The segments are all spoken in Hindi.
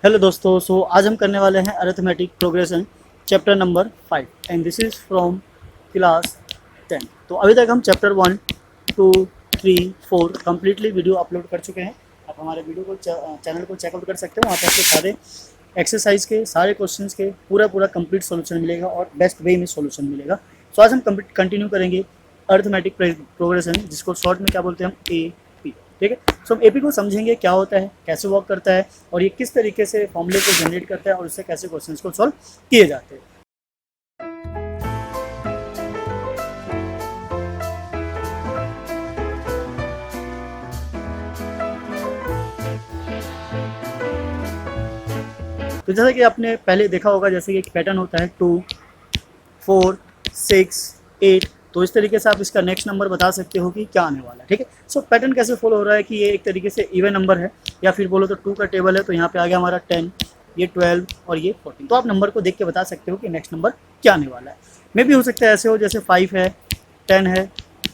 हेलो दोस्तों, आज हम करने वाले हैं arithmetic progression chapter number 5 and this is from class 10। तो अभी तक हम चैप्टर 1, 2, 3, 4 कम्प्लीटली वीडियो अपलोड कर चुके हैं। आप हमारे वीडियो को चैनल को चेकआउट कर सकते हो। वहाँ पर आपको सारे एक्सरसाइज के सारे क्वेश्चंस के पूरा कंप्लीट सॉल्यूशन मिलेगा और बेस्ट वे में सॉल्यूशन मिलेगा। आज हम कंटिन्यू करेंगे अरिथमेटिक प्रोग्रेशन, जिसको शॉर्ट में क्या बोलते हैं हम, ए पी। ठीक है, हम एपी को समझेंगे क्या होता है, कैसे वर्क करता है और ये किस तरीके से फॉर्मूले को जनरेट करता है और उससे कैसे क्वेश्चंस को सॉल्व किए जाते हैं। तो जैसा कि आपने पहले देखा होगा, जैसे कि एक पैटर्न होता है 2, 4, 6, 8। तो इस तरीके से आप इसका नेक्स्ट नंबर बता सकते हो कि क्या आने वाला है। ठीक है, पैटर्न कैसे फॉलो हो रहा है कि ये एक तरीके से इवन नंबर है, या फिर बोलो तो 2 का टेबल है। तो यहाँ पे आ गया हमारा 10, ये 12 और ये 14। तो आप नंबर को देख के बता सकते हो कि नेक्स्ट नंबर क्या आने वाला है। मे भी हो सकता है ऐसे हो जैसे 5 है, 10 है,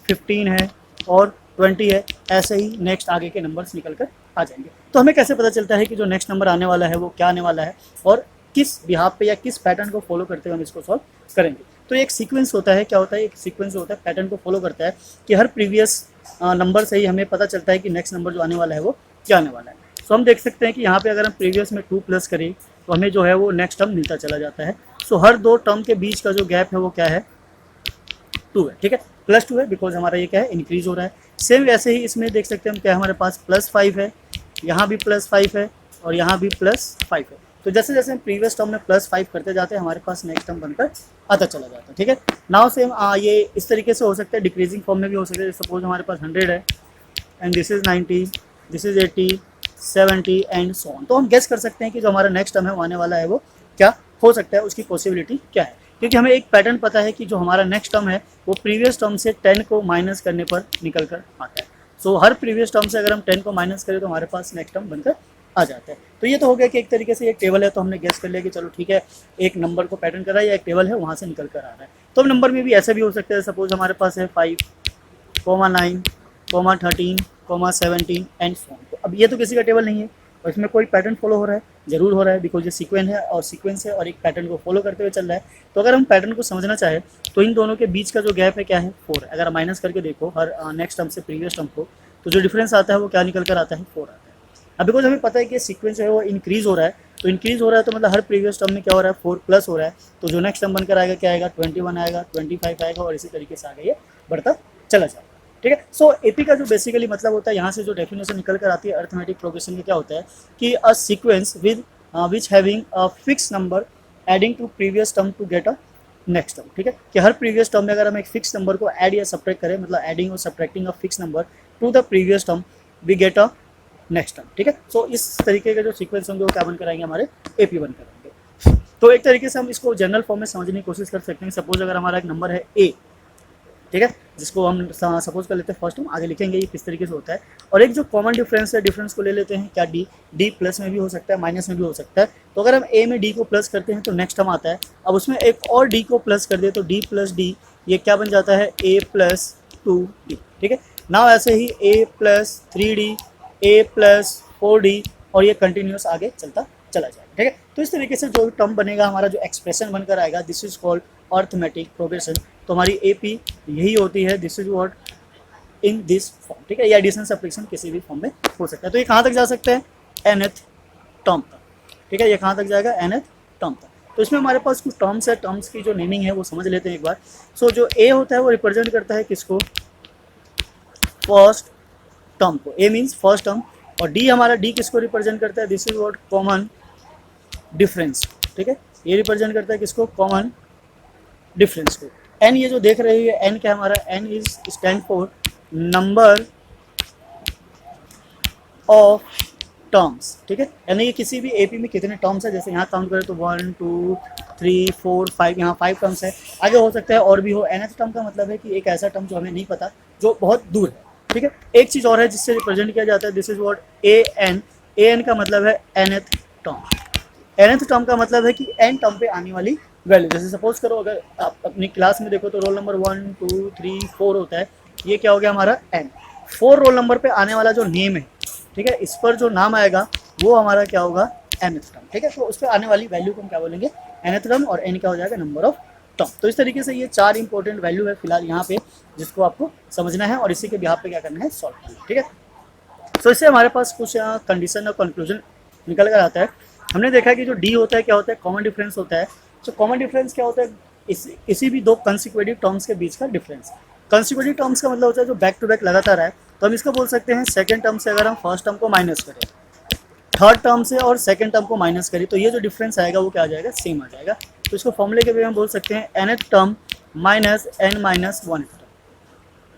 15 है और 20 है। ऐसे ही नेक्स्ट आगे के नंबर्स निकल कर आ जाएंगे। तो हमें कैसे पता चलता है कि जो नेक्स्ट नंबर आने वाला है वो क्या आने वाला है और किस बिहाफ पे या किस पैटर्न को फॉलो करते हुए हम इसको सॉल्व करेंगे। तो एक सीक्वेंस होता है, क्या होता है, एक सीक्वेंस होता है, पैटर्न को फॉलो करता है कि हर प्रीवियस नंबर से ही हमें पता चलता है कि नेक्स्ट नंबर जो आने वाला है वो क्या आने वाला है। सो हम देख सकते हैं कि यहाँ पे अगर हम प्रीवियस में 2 प्लस करें तो हमें जो है वो नेक्स्ट टर्म मिलता चला जाता है। सो हर दो टर्म के बीच का जो गैप है वो क्या है, 2 है। ठीक है, +2 है बिकॉज हमारा ये क्या है, इंक्रीज हो रहा है। सेम वैसे ही इसमें देख सकते हैं हम क्या, हमारे पास +5 है, यहाँ भी +5 है और यहाँ भी +5 है। तो जैसे जैसे हम प्रीवियस टर्म में +5 करते जाते हैं हमारे पास नेक्स्ट टर्म बनकर आता चला जाता है। ठीक है, नाउ सेम ये इस तरीके से हो सकता है, डिक्रीजिंग फॉर्म में भी हो सकता है। सपोज हमारे पास 100 है and this is 90, this is 80, 70 and so on. तो हम गेस कर सकते हैं कि जो हमारा नेक्स्ट टर्म है वो आने वाला है वो क्या हो सकता है, उसकी पॉसिबिलिटी क्या है। क्योंकि हमें एक पैटर्न पता है कि जो हमारा नेक्स्ट टर्म है वो प्रीवियस टर्म से 10 को माइनस करने पर निकल कर आता है। सो हर प्रीवियस टर्म से अगर हम 10 को माइनस करें तो हमारे पास नेक्स्ट टर्म बनकर आ जाता है। तो ये तो हो गया कि एक तरीके से एक टेबल है, तो हमने गेस कर लिया कि चलो ठीक है, एक नंबर को पैटर्न कर रहा है या एक टेबल है वहाँ से निकल कर आ रहा है। तो अब नंबर में भी ऐसे भी हो सकता है, सपोज हमारे पास है 5, 9, 13, 17 एंड सो ऑन। तो अब ये तो किसी का टेबल नहीं है और इसमें कोई पैटर्न फॉलो हो रहा है, जरूर हो रहा है, बिकॉज ये सीक्वेंस है और एक पैटर्न को फॉलो करते हुए चल रहा है। तो अगर हम पैटर्न को समझना चाहें तो इन दोनों के बीच का जो गैप है क्या है, 4 है। अगर माइनस करके देखो हर नेक्स्ट टर्म से प्रीवियस टर्म को, तो जो डिफरेंस आता है वो क्या निकल कर आता है, 4 आता है। अब बिकॉज हमें पता है कि सीक्वेंस है वो इंक्रीज हो रहा है, तो इंक्रीज हो रहा है तो मतलब हर प्रीवियस टर्म में क्या हो रहा है, 4 प्लस हो रहा है। तो जो नेक्स्ट टर्म बनकर आएगा क्या आएगा, 21 आएगा, 25 आएगा और इसी तरीके से आगे ये बढ़ता चला जाएगा। ठीक है, सो एपी का जो बेसिकली मतलब होता है, यहाँ से जो डेफिनेशन निकल कर आती है अरिथमेटिक प्रोग्रेशन की, क्या होता है कि a sequence with which having a fix number adding to previous term to get a next term. ठीक है, कि हर प्रीवियस टर्म में अगर हम एक फिक्स नंबर को ऐड या सब्ट्रैक्ट करें, मतलब एडिंग और subtracting a fix number to the previous term, we get a next term. ठीक है, सो इस तरीके के जो सीक्वेंस होंगे वो क्या बन कराएंगे, हमारे एपी बन कराएंगे। तो एक तरीके से हम इसको जनरल फॉर्म में समझने की कोशिश कर सकते हैं। सपोज अगर हमारा एक नंबर है ए, ठीक है, जिसको हम सपोज कर लेते हैं फर्स्ट, हम आगे लिखेंगे ये किस तरीके से होता है। और एक जो कॉमन डिफरेंस है, डिफरेंस को ले लेते हैं क्या, डी प्लस में भी हो सकता है, माइनस में भी हो सकता है। तो अगर हम ए में डी को प्लस करते हैं तो नेक्स्ट टर्म आता है। अब उसमें एक और डी को प्लस कर दे तो डी प्लस डी, ये क्या बन जाता है, ए प्लस 2d। ठीक है, नाउ ऐसे ही ए प्लस 3d, ए प्लस 4d और ये कंटिन्यूस आगे चलता चला जाएगा। ठीक है, तो इस तरीके से जो टर्म बनेगा, हमारा जो एक्सप्रेशन बनकर आएगा, this is called arithmetic progression. तो हमारी एपी यही होती है, this is what in this form. ठीक है, या एडिशन सब्ट्रैक्शन किसी भी फॉर्म में हो सकता है। तो ये कहाँ तक जा सकता है, nth टर्म तक। ठीक है, ये कहाँ तक जाएगा, nth टर्म तक। तो इसमें हमारे पास कुछ टर्म्स है, टर्म्स की जो नेमिंग है वो समझ लेते हैं एक बार। सो जो ए होता है वो रिप्रेजेंट करता है किसको, फर्स्ट टर्म को, ए मीन्स फर्स्ट टर्म। और डी हमारा, डी किसको रिप्रेजेंट करता है, this is what common difference. ठीक है, ये रिप्रेजेंट करता है किसको, कॉमन डिफरेंस को। एन ये जो देख रहे हैं, एन क्या हमारा, n is stand for number of terms. ठीक है, यानी कि किसी भी एपी में कितने टर्म्स है, जैसे यहाँ काउंट करें तो 1 2 3 4 5, यहाँ 5 टर्म्स है। आगे हो सकता है और भी हो। nth टर्म का मतलब है कि एक ऐसा टर्म जो हमें नहीं पता, जो बहुत दूर है। ठीक है, एक चीज़ और है जिससे रिप्रेजेंट किया जाता है, this is what a n का मतलब है nth टर्म। nth टर्म का मतलब है कि n टर्म पे आने वाली वैल्यू। जैसे सपोज करो अगर आप अपनी क्लास में देखो तो रोल नंबर 1 2 3 4 होता है, ये क्या हो गया हमारा n। 4 रोल नंबर पे आने वाला जो नेम है, ठीक है, इस पर जो नाम आएगा वो हमारा क्या होगा, nth टर्म, ठीक है। तो उस पर आने वाली वैल्यू को हम क्या बोलेंगे, nth टर्म, और n क्या हो जाएगा, नंबर ऑफ टर्म। तो इस तरीके से ये 4 इंपॉर्टेंट वैल्यू है फिलहाल यहाँ पे, जिसको आपको समझना है और इसी के बिहाफ पे क्या करना है, सॉल्व करना है, ठीक है। तो इससे हमारे पास कुछ कंडीशन और कंक्लूजन निकल कर आता है। हमने देखा कि जो डी होता है क्या होता है, कॉमन डिफरेंस होता है। तो कॉमन डिफरेंस क्या होता है, किसी भी दो कंसिक्यूटिव टर्म्स के बीच का डिफरेंस। कंसिक्यूटिव टर्म्स का मतलब होता है जो बैक टू बैक लगातार है। तो हम इसको बोल सकते हैं सेकंड टर्म से अगर हम फर्स्ट टर्म को माइनस करें, थर्ड टर्म से और सेकंड टर्म को माइनस करें, तो ये जो डिफरेंस आएगा वो क्या आ जाएगा, सेम आ जाएगा। तो इसको फॉर्मूले के वे हम बोल सकते हैं nth term minus n minus 1th term,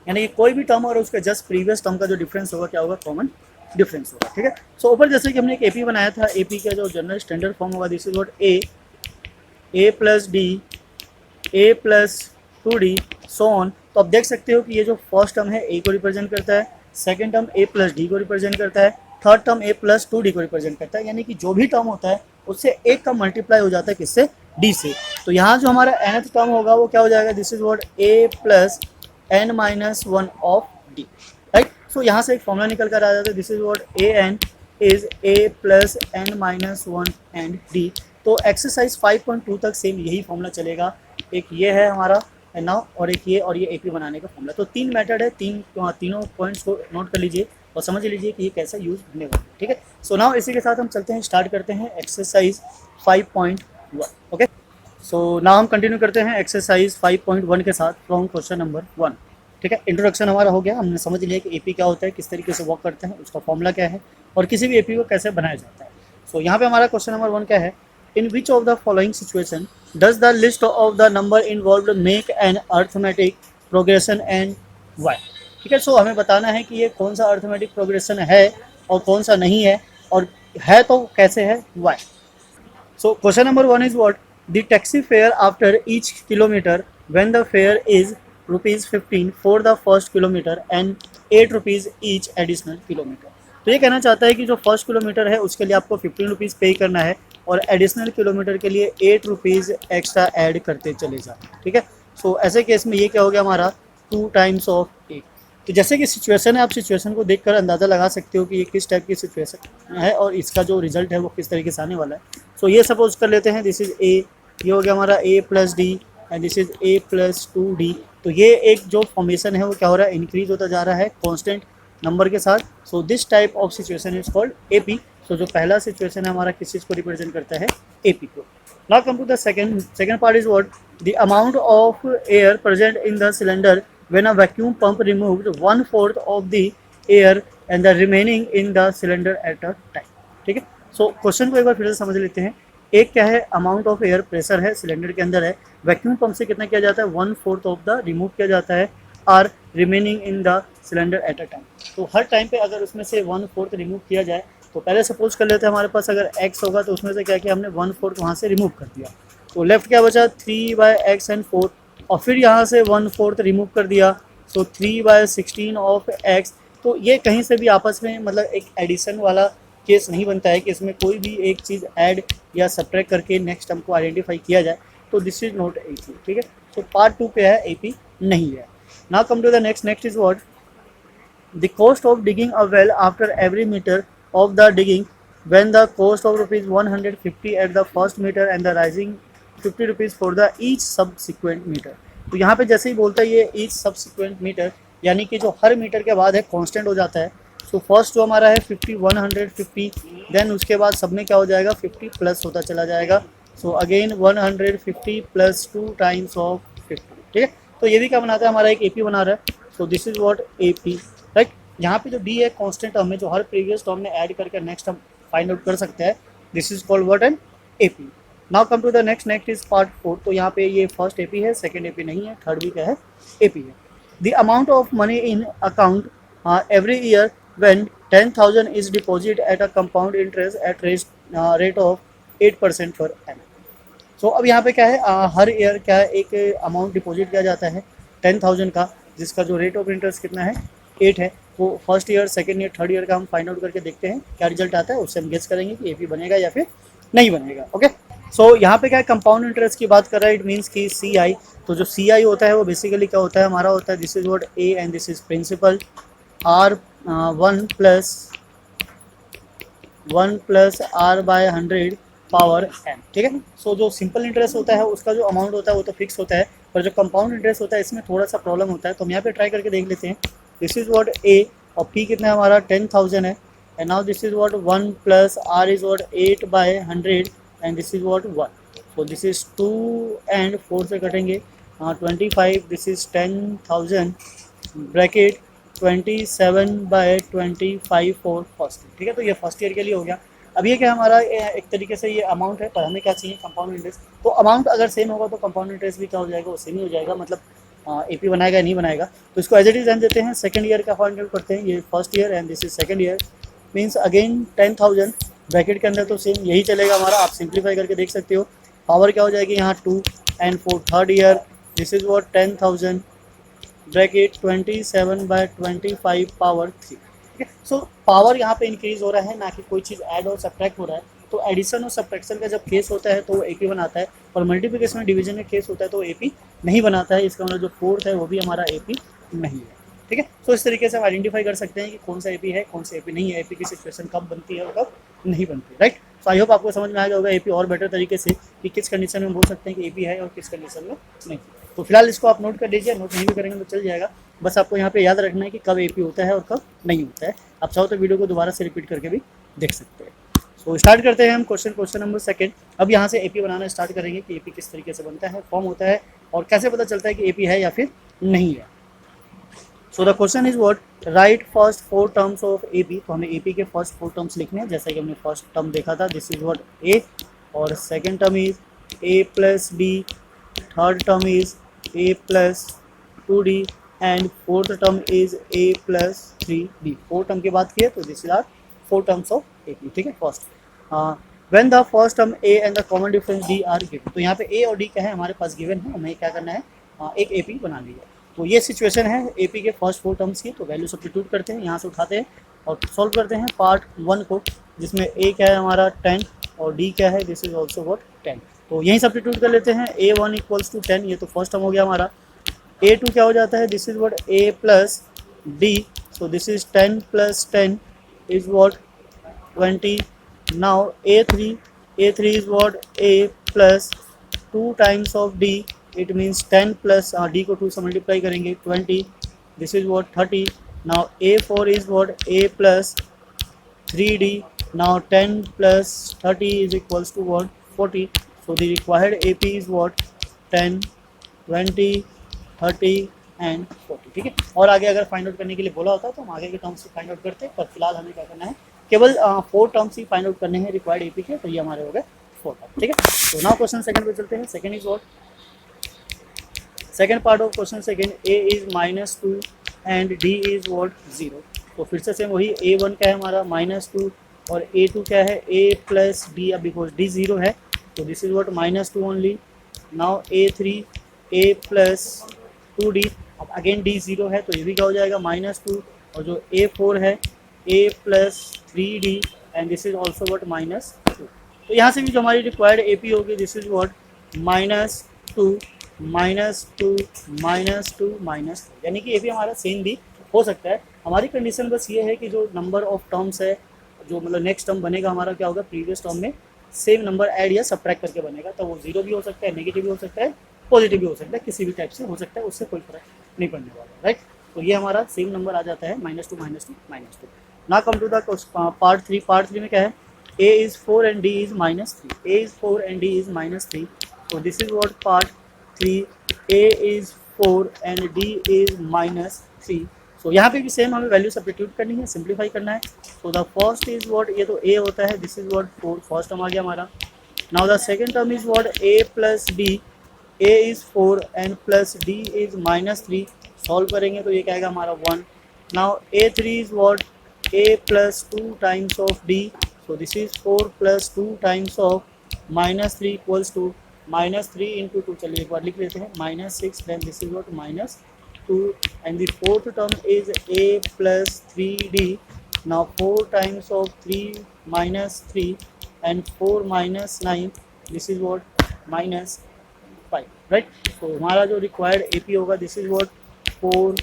यानी कि कोई भी टर्म और उसके जस्ट प्रीवियस टर्म का जो डिफरेंस होगा क्या होगा, कॉमन डिफरेंस होगा, ठीक है। सो ऊपर जैसे कि हमने एक एपी बनाया था, एपी का जो जनरल स्टैंडर्ड फॉर्म होगा, this is what a plus D, A plus 2d so on. तो आप देख सकते हो कि ये जो फर्स्ट टर्म है ए को रिप्रेजेंट करता है, सेकंड टर्म ए प्लस डी को रिप्रेजेंट करता है, थर्ड टर्म ए प्लस 2d को रिप्रेजेंट करता है, यानी कि जो भी टर्म होता है उससे एक का मल्टीप्लाई हो जाता है किससे, डी से। तो यहाँ जो हमारा nth टर्म होगा वो क्या हो जाएगा, this is what a plus n minus 1 of d, right. So यहाँ से एक फॉर्मूला निकल कर आ जाता है, this is what a n is a plus n minus 1 and d. तो एक्सरसाइज 5.2 तक सेम यही फॉर्मूला चलेगा। एक ये है हमारा नाउ, और एक ये, और ये एपी बनाने का फॉर्मूला। तो 3 मेथड है, तीनों पॉइंट्स को नोट कर लीजिए और समझ लीजिए कि ये कैसा यूज होने वाला है, ठीक है। सो नाउ इसी के साथ हम चलते हैं, स्टार्ट करते हैं एक्सरसाइज 5.1, ओके। सो नाउ हम कंटिन्यू करते हैं एक्सरसाइज 5.1 के साथ फ्रॉम क्वेश्चन नंबर 1, ठीक है। इंट्रोडक्शन हमारा हो गया, हमने समझ लिया कि एपी क्या होता है, किस तरीके से वर्क करता है, उसका फॉर्मूला क्या है, और किसी भी एपी को कैसे बनाया जाता है। सो यहाँ पे हमारा क्वेश्चन नंबर 1 क्या है, in which of the following situation does the list of the number involved make an arithmetic progression and why, ठीक है। सो हमें बताना है कि ये कौन सा अर्थमेटिक प्रोग्रेशन है और कौन सा नहीं है, और है तो कैसे है, y. So question number 1 is what, the taxi fare after each kilometre when the fare is ₹15 for the first kilometre and ₹8 each additional kilometre. तो ये कहना चाहता है कि जो फर्स्ट किलोमीटर है उसके लिए आपको ₹15 पे करना है, और एडिशनल किलोमीटर के लिए ₹8 एक्स्ट्रा ऐड करते चले जाए, ठीक है। सो ऐसे केस में ये क्या हो गया हमारा, 2 टाइम्स ऑफ 8। तो जैसे कि सिचुएशन है, आप सिचुएशन को देखकर अंदाज़ा लगा सकते हो कि ये किस टाइप की सिचुएशन है और इसका जो रिजल्ट है वो किस तरीके से आने वाला है। सो ये सपोज कर लेते हैं, दिस इज ए, ये हो गया हमारा a plus D and this is a plus 2d। तो ये एक जो फॉर्मेशन है वो क्या हो रहा है, इंक्रीज होता जा रहा है कॉन्स्टेंट नंबर के साथ। So this type of situation is called AP. So जो पहला सिचुएशन है हमारा किस चीज़ को रिप्रेजेंट करता है, एपी को। Now come to the second part is what, the amount of air present in the cylinder when a vacuum pump removed 1/4 of the air and the remaining in the cylinder at a time, ठीक है। सो क्वेश्चन को एक बार फिर से समझ लेते हैं। एक क्या है, अमाउंट ऑफ एयर प्रेशर है, सिलेंडर के अंदर है, वैक्यूम पंप से कितना किया जाता है, 1/4 ऑफ द रिमूव किया जाता है, are remaining in the cylinder at a time. तो हर टाइम पे अगर उसमें से 1/4 रिमूव किया जाए, तो पहले सपोज कर लेते हैं हमारे पास अगर x होगा तो उसमें से क्या किया हमने, 1/4 वहाँ से रिमूव कर दिया, तो लेफ्ट क्या बचा, 3/x एंड 4, और फिर यहाँ से 1/4 रिमूव कर दिया, सो 3/16 ऑफ x। तो ये कहीं से भी आपस में मतलब एक एडिशन वाला केस नहीं बनता है कि इसमें कोई भी एक चीज़ ऐड या सब्ट्रैक्ट करके नेक्स्ट टर्म को आइडेंटिफाई किया जाए, तो दिस इज नॉट एपी, ठीक है। तो पार्ट 2 पे है, एपी नहीं है। Now come to the next is what, the cost of digging a well after every metre of the digging when the cost of ₹150 at the first metre and the rising ₹50 for the each subsequent metre. तो यहाँ पे जैसे ही बोलता है ये ईच सब्सिक्वेंट मीटर, यानी कि जो हर मीटर के बाद है कांस्टेंट हो जाता है। सो फर्स्ट जो हमारा है 50, 150, देन उसके बाद सब में क्या हो जाएगा, 50 प्लस होता चला जाएगा। So again 150 plus 2 times of 50, ठीक है। तो ये भी क्या बनाता है, हमारा एक एपी बना रहा है। So this is what, AP, right. यहाँ पे जो डी है कांस्टेंट टर्म है, जो हर प्रीवियस टर्म में ऐड करके नेक्स्ट टर्म फाइंड आउट कर सकते हैं, this is called what, an AP. Now come to the next is part 4। तो यहाँ पे ये फर्स्ट एपी है, सेकेंड एपी नहीं है, थर्ड भी क्या है, एपी है। The amount of money in account every year when 10,000 is deposited at a compound interest at rate of 8% per annum. So अब यहाँ पे क्या है, हर ईयर क्या है, एक अमाउंट डिपॉजिट किया जाता है 10,000 का, जिसका जो रेट ऑफ इंटरेस्ट कितना है, 8 है। तो first year, second year, third year का हम फाइंड आउट करके देखते हैं क्या रिजल्ट आता है, उससे हम गेस करेंगे कि एपी बनेगा या फिर नहीं बनेगा, ओके। सो यहाँ पे क्या है, कंपाउंड इंटरेस्ट की बात कर रहा है, इट मीन्स कि सी आई। तो जो सी आई होता है वो बेसिकली क्या होता है, हमारा होता है, this is what a and this is principal, R1 plus 1 plus r by 100 power n, ठीक है। सो जो सिंपल इंटरेस्ट होता है उसका जो अमाउंट होता है वो तो फिक्स होता है, पर जो कंपाउंड इंटरेस्ट होता है इसमें थोड़ा सा प्रॉब्लम होता है। तो हम यहाँ पे ट्राई करके देख लेते हैं। दिस इज व्हाट ए, और पी कितना है हमारा 10,000 है, and now this is what 1 plus r is what 8 by 100 and this is what 1। So this is 2 and 4 से कटेंगे 25, this is 10,000 bracket 27/25 for first, ठीक है। तो ये फर्स्ट ईयर के लिए हो गया। अब ये क्या हमारा एक तरीके से ये अमाउंट है, पर हमें क्या चाहिए कंपाउंड इंटरेस्ट। तो अमाउंट अगर सेम होगा तो कंपाउंड इंटरेस्ट भी क्या हो जाएगा, वो सेम ही हो जाएगा, मतलब एपी बनाएगा नहीं बनाएगा। तो इसको एज इट इज रहने देते हैं। सेकंड ईयर का फाइंड आउट करते हैं, ये first year and this is second year, means again 10,000 bracket के अंदर तो सेम यही चलेगा हमारा। आप सिंप्लीफाई करके देख सकते हो, पावर क्या हो जाएगी यहाँ 2, and for third year this is what 10,000 bracket 27/25 power 3, ठीक है। सो पावर यहाँ पे इंक्रीज हो रहा है, ना कि कोई चीज़ ऐड और सब्ट्रैक्ट हो रहा है। तो एडिशन और सब्ट्रैक्शन का जब केस होता है तो वो एपी बनाता है, और मल्टीप्लिकेशन और डिवीजन में केस होता है तो वो एपी नहीं बनाता है। इसका मतलब जो फोर्थ है वो भी हमारा एपी नहीं है, ठीक है। तो इस तरीके से हम आइडेंटिफाई कर सकते हैं कि कौन सा एपी है, कौन सा एपी नहीं है, एपी की सिचुएशन कब बनती है और कब नहीं बनती है, राइट। सो आई होप आपको समझ में आ गया होगा एपी और बेटर तरीके से कि किस कंडीशन में बोल सकते हैं कि एपी है और किस कंडीशन में नहीं। तो फिलहाल इसको आप नोट कर लीजिए, नोट नहीं भी करेंगे तो चल जाएगा। बस आपको यहाँ पे याद रखना है कि कब एपी होता है और कब नहीं होता है। आप चाहो तो वीडियो को दोबारा से रिपीट करके भी देख सकते हैं। तो स्टार्ट करते हैं हम क्वेश्चन नंबर सेकंड। अब यहाँ से एपी बनाना स्टार्ट करेंगे कि एपी किस तरीके से बनता है, फॉर्म होता है, और कैसे पता चलता है कि एपी है या फिर नहीं है। So the question is what, right first 4 terms of AP. तो हमें एपी के फर्स्ट 4 टर्म्स लिखने हैं, जैसा कि हमने फर्स्ट टर्म देखा था, दिस इज व्हाट ए, और second term is a plus b, third term is a plus 2d, and fourth term is a plus 3d। 4 term की बात की है तो this is are 4 terms of AP, ठीक है। First when the first term a and the common difference d are given. तो यहाँ पे ए और डी क्या है हमारे पास गिवन है, हमें क्या करना है, एक एपी बना लिया। तो ये सिचुएशन है एपी के फर्स्ट 4 टर्म्स की। तो वैल्यू सब्स्टिट्यूट करते हैं, यहाँ से उठाते हैं और सॉल्व करते हैं पार्ट 1 को, जिसमें ए क्या है हमारा 10 और डी क्या है, दिस इज ऑल्सो व्हाट 10। तो यहीं सब्स्टिट्यूट कर लेते हैं, a1 इक्वल्स टू 10, ये तो फर्स्ट टर्म हो गया हमारा। a2 क्या हो जाता है, this is what a plus D, so this is 10 plus 10 is what 20। Now a3 is what a plus 2 times of d, it means 10 plus d को 2 से मल्टीप्लाई करेंगे 20, this is what 30। now a4 is what a plus 3d, now 10 plus 30 is equals to what 40। so the required ap is what 10 20 30 and 40, ठीक है। और आगे अगर फाइंड आउट करने के लिए बोला होता तो हम आगे के टर्म्स फाइंड आउट करते, पर फिलहाल हमें क्या करना है, केवल 4 टर्म्स ही फाइंड आउट करने हैं रिक्वायर्ड एपी के। तो ये हमारे हो गए 4 टर्म, ठीक है। तो नाउ क्वेश्चन सेकंड पे चलते हैं। Second is what, second part of question second, a is -2 and d is what 0। तो फिर से सेम वही, a1 क्या है हमारा -2 और a2 क्या है a प्लस d। अब बिकॉज d 0 है तो this is what -2 only. Now a3 a plus 2d, अब अगेन d 0 है तो ये भी क्या हो जाएगा -2, और जो a4 है a plus 3d and this is also what -2। तो यहाँ से भी जो हमारी रिक्वायर्ड ए पी होगी, दिस इज वॉट -2 -2 यानी कि ये भी हमारा सेम भी हो सकता है। हमारी कंडीशन बस ये है कि जो नंबर ऑफ टर्म्स है, जो मतलब नेक्स्ट टर्म बनेगा हमारा क्या होगा, प्रीवियस टर्म में सेम नंबर ऐड या सब्ट्रैक्ट करके बनेगा। तो वो 0 भी हो सकता है, नेगेटिव भी हो सकता है, पॉजिटिव भी हो सकता है, किसी भी टाइप से हो सकता है, उससे कोई फर्क नहीं पड़ने वाला, राइट। तो ये हमारा सेम नंबर आ जाता है -2 -2। Now come to the part 3। Part 3 में क्या है, a is 4 and d is -3, a is 4 and d is -3। so this is what part 3, a is 4 and d is -3। so यहाँ पे भी सेम हमें वैल्यू सब्स्टिट्यूट करनी है, सिंप्लीफाई करना है। so the first is what, ये तो a होता है, this is what 4, first term आ गया हमारा। now the second term is what a plus d, a is 4 and plus d is -3, solve करेंगे तो ये क्या आएगा हमारा 1। now a3 is what a plus 2 times of d, so this is 4 plus 2 times of -3 equals to -3 into 2, चलिए एक बार लिख लेते हैं, -6, then this is what -2 and the fourth term is a plus 3d। now 4 times of 3 -3 and 4 -9, this is what -5, right। so हमारा जो रिक्वायर्ड ए पी होगा, दिस इज what 4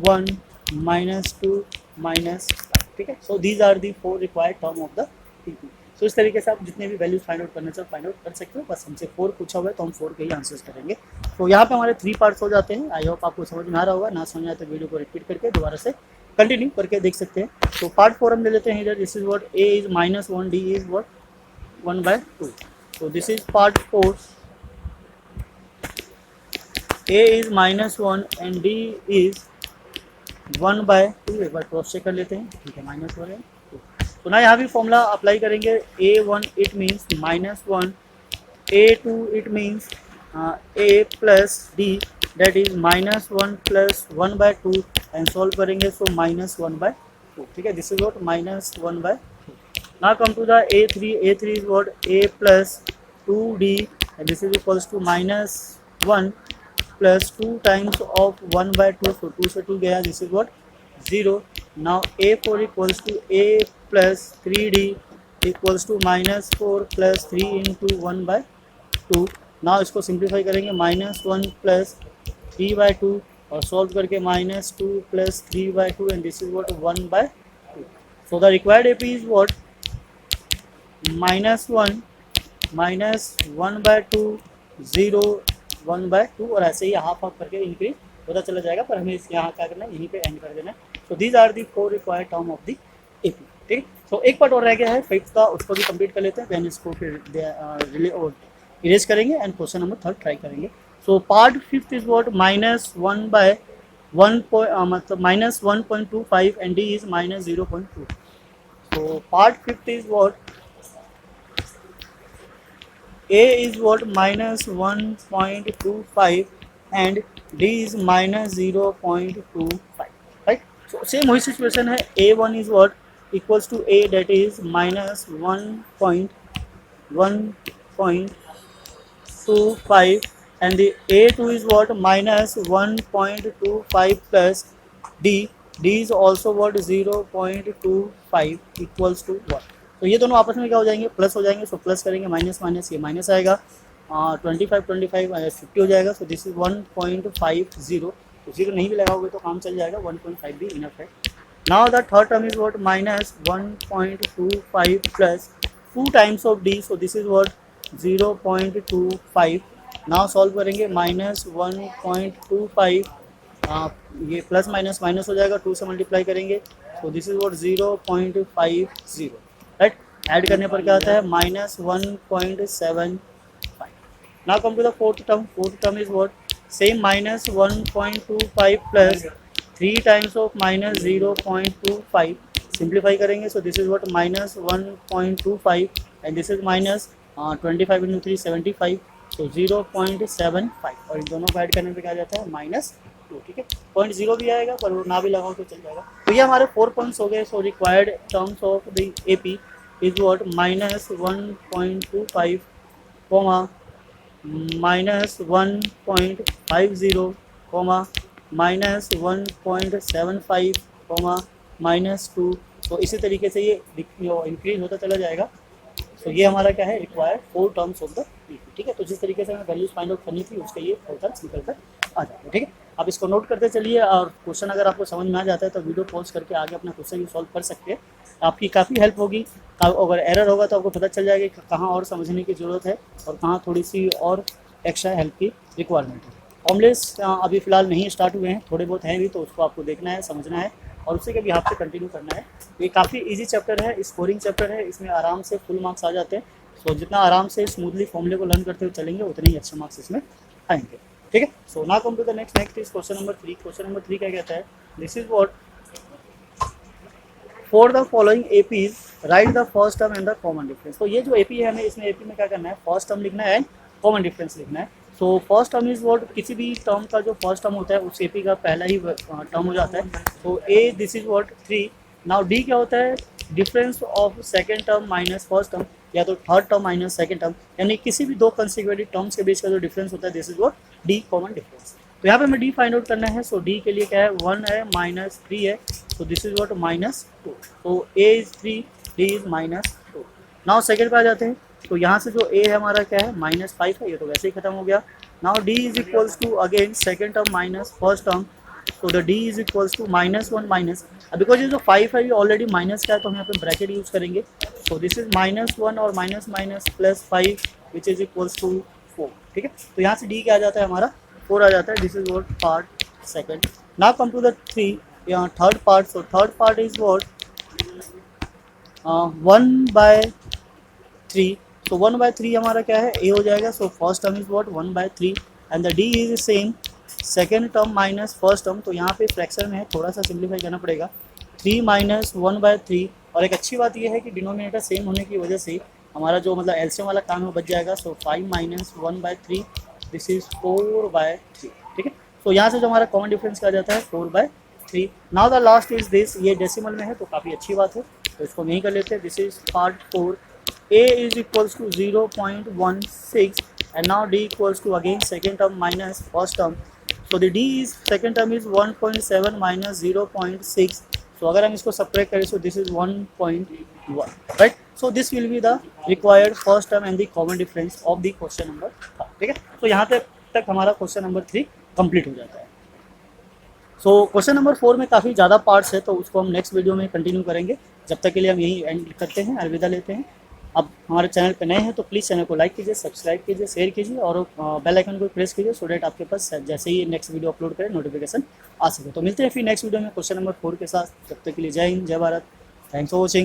1 -2 -5, ठीक है। so these are the 4 required term of the EP। तो इस तरीके से आप जितने भी वैल्यूज फाइंड आउट करना चाहो फाइंड आउट कर सकते हो। बस हमसे 4 पूछा हुआ है तो हम 4 के ही आंसर्स करेंगे। तो यहाँ पे हमारे 3 पार्ट्स हो जाते हैं। आई होप आपको समझ में आ रहा होगा। ना समझ आए तो वीडियो को रिपीट करके दोबारा से कंटिन्यू करके देख सकते हैं। तो पार्ट 4 हम ले लेते हैं इधर। This is what A is -1, D is what 1/2। तो this is part 4। A is -1 and D is 1/2। एक बार क्रॉस चेक कर लेते हैं। ठीक है, -1 है। तो ना यहाँ भी फॉर्मूला अप्लाई करेंगे। A1 it means -1, A2 it means A plus D that is -1 plus 1/2 and solve करेंगे सो -1/2। ठीक है, this is what -1/2। Now come to the A3. A3 is what A plus 2D and this is equals to -1 plus 2 times of 1/2. So 2 से 2 गया. This is what 0. Now A4 equals to A plus 3D equals to -4 plus 3 into 1/2. Now इसको सिंप्लीफाई करेंगे -1 plus 3/2 और सॉल्व करके -2 plus 3/2 and this is what 1/2. So the required AP is what -1 -1/2 0 1/2 और ऐसे ही हाफ हाफ करके इंक्रीज होता चला जाएगा। पर हमें इसके यहाँ क्या करना है, यहीं पे एंड कर देना है। तो these are the 4 required term of the AP। ठीक, तो एक पार्ट और रह गया है 5th का, उसको भी कंप्लीट कर लेते हैं। देन इसको फिर इरेज करेंगे एंड क्वेश्चन नंबर 3 ट्राई करेंगे। So part 5th is what -1/1 मतलब -1.25 and D is -0.2। So part 5th is what A is what -1.25 and D is -0.25, right? So same वही situation है। A1 is what equals to A that is -1.25 and the A2 is what -1.25 plus D is also what 0.25 equals to what। तो ये दोनों आपस में क्या हो जाएंगे, प्लस हो जाएंगे। सो प्लस करेंगे, माइनस माइनस ये माइनस आएगा, 25 50 हो जाएगा। सो दिस इज 1.50। तो 0 नहीं भी लगाओगे तो काम चल जाएगा, 1.5 भी इनफ है। Now the third term is what -1.25 plus 2 times of D। So this is what 0.25। Now solve करेंगे -1.25, ये प्लस माइनस माइनस हो जाएगा, 2 से मल्टीप्लाई करेंगे। So this is what 0.50, right. Add करने पर क्या आता है -1.75। Now come to the fourth term. Fourth term is what same -1.25 plus 3 times of -0.25। Simplify करेंगे। So this is what -1.25 and this is -25 into 3 75। तो 0.75 और इन दोनों को ऐड करने पे क्या जाता है -2। ठीक है, 0.0 भी आएगा पर वो ना भी लगाओ तो चल जाएगा। तो ये हमारे 4 पॉइंट्स हो गए। So required terms of the AP is what -1.25 comma -1.50 comma -1.75 comma -2। तो इसी तरीके से ये इंक्रीज होता चला जाएगा। तो ये हमारा क्या है, required 4 terms of the AP। ठीक है, तो जिस तरीके से हमें वैल्यूज फाइंड आउट करनी थी उसके ये 4 टर्म्स निकल कर आ जाएंगे। ठीक है, आप इसको नोट करते चलिए और क्वेश्चन अगर आपको समझ में आ जाता है तो वीडियो पॉज करके आगे अपना क्वेश्चन भी सॉल्व कर सकते हैं। आपकी काफ़ी हेल्प होगी। अगर एरर होगा तो आपको पता चल जाएगा कि कहाँ और समझने की ज़रूरत है और कहाँ थोड़ी सी और एक्स्ट्रा हेल्प की रिक्वायरमेंट है। फॉर्मूलेस अभी फ़िलहाल नहीं स्टार्ट हुए हैं, थोड़े बहुत हैं भी, तो उसको आपको देखना है, समझना है और उसी के भी हाथ से कंटिन्यू करना है। ये काफ़ी इजी चैप्टर है, स्कोरिंग चैप्टर है, इसमें आराम से फुल मार्क्स आ जाते हैं। सो जितना आराम से स्मूथली फॉर्मूले को लर्न करते हुए चलेंगे उतने ही अच्छे मार्क्स इसमें आएंगे। ठीक है, so now come to the next is question number 3। Question number 3 क्या कहता है, this is what for the following APs write the first term and the common difference. तो ये जो AP है हमें इसमें AP में क्या करना है, फर्स्ट टर्म लिखना है, कॉमन डिफरेंस लिखना है। सो फर्स्ट टर्म इज व्हाट, किसी भी टर्म का जो फर्स्ट टर्म होता है उस AP का पहला ही टर्म हो जाता है। तो A this is what 3। Now D क्या होता है, difference of second term minus first term या तो third term minus second term, यानी किसी भी 2 कंसेक्यूटिव टर्म्स के बीच का जो डिफरेंस होता है this is what D common difference. तो यहाँ पे हमें D फाइंड आउट करना है। सो D के लिए क्या है, 1 है -3 है। तो दिस इज व्हाट -2। तो A is 3, D is -2। Now second पे आ जाते हैं। तो यहाँ से जो A है हमारा क्या है -5 है, ये तो वैसे ही खत्म हो गया। Now D is equals to again second term minus first term. So the d is equals to -1 minus, अब बिकॉज ये जो 5 है ये ऑलरेडी माइनस का है तो हम यहाँ पे ब्रैकेट यूज करेंगे, सो दिस इज -1 और minus minus plus 5 which is equals to 4, ठीक है। तो यहाँ से डी क्या आ जाता है हमारा 4 आ जाता है, this is what part second. Now come to the यहाँ third part, so third part is what 1/3, तो 1/3 हमारा क्या है ए हो जाएगा, so first term is what 1/3 and the d is same second term minus first term, तो यहाँ पे फ्रैक्शन में है थोड़ा सा सिंप्लीफाई करना पड़ेगा, 3 माइनस 1/3, और एक अच्छी बात यह है कि डिनोमिनेटर सेम होने की वजह से हमारा जो मतलब एलसीएम वाला काम है वो बच जाएगा, सो 5 माइनस 1/3 दिस इज 4/3, ठीक है। तो यहाँ से जो हमारा कॉमन डिफरेंस क्या जाता है 4/3। Now the last is this, ये डेसिमल में है तो काफ़ी अच्छी बात है, तो इसको नहीं कर लेते, this is part 4, a is equals to 0.16 and now d equals to again second term minus first term, so the d is second term is 1.7 minus 0.6, so अगर हम इसको सब्ट्रैक्ट करें so this is 1.1, right, so this will be the required first term and the common difference of the question number 3, ठीक है। तो यहाँ तक हमारा क्वेश्चन नंबर 3 कंप्लीट हो जाता है। सो क्वेश्चन नंबर 4 में काफ़ी ज़्यादा पार्ट्स है तो उसको हम नेक्स्ट वीडियो में कंटिन्यू करेंगे, जब तक के लिए हम यही एंड करते हैं, अलविदा लेते हैं। अब हमारे चैनल पे नए हैं तो प्लीज़ चैनल को लाइक कीजिए, सब्सक्राइब कीजिए, शेयर कीजिए और बेल आइकन को प्रेस कीजिए सो डैट आपके पास जैसे ही नेक्स्ट वीडियो अपलोड करें नोटिफिकेशन आ सके। तो मिलते हैं फिर नेक्स्ट वीडियो में क्वेश्चन नंबर 4 के साथ, तब तक के लिए जय हिंद, जय भारत, थैंक्स फॉर वॉचिंग।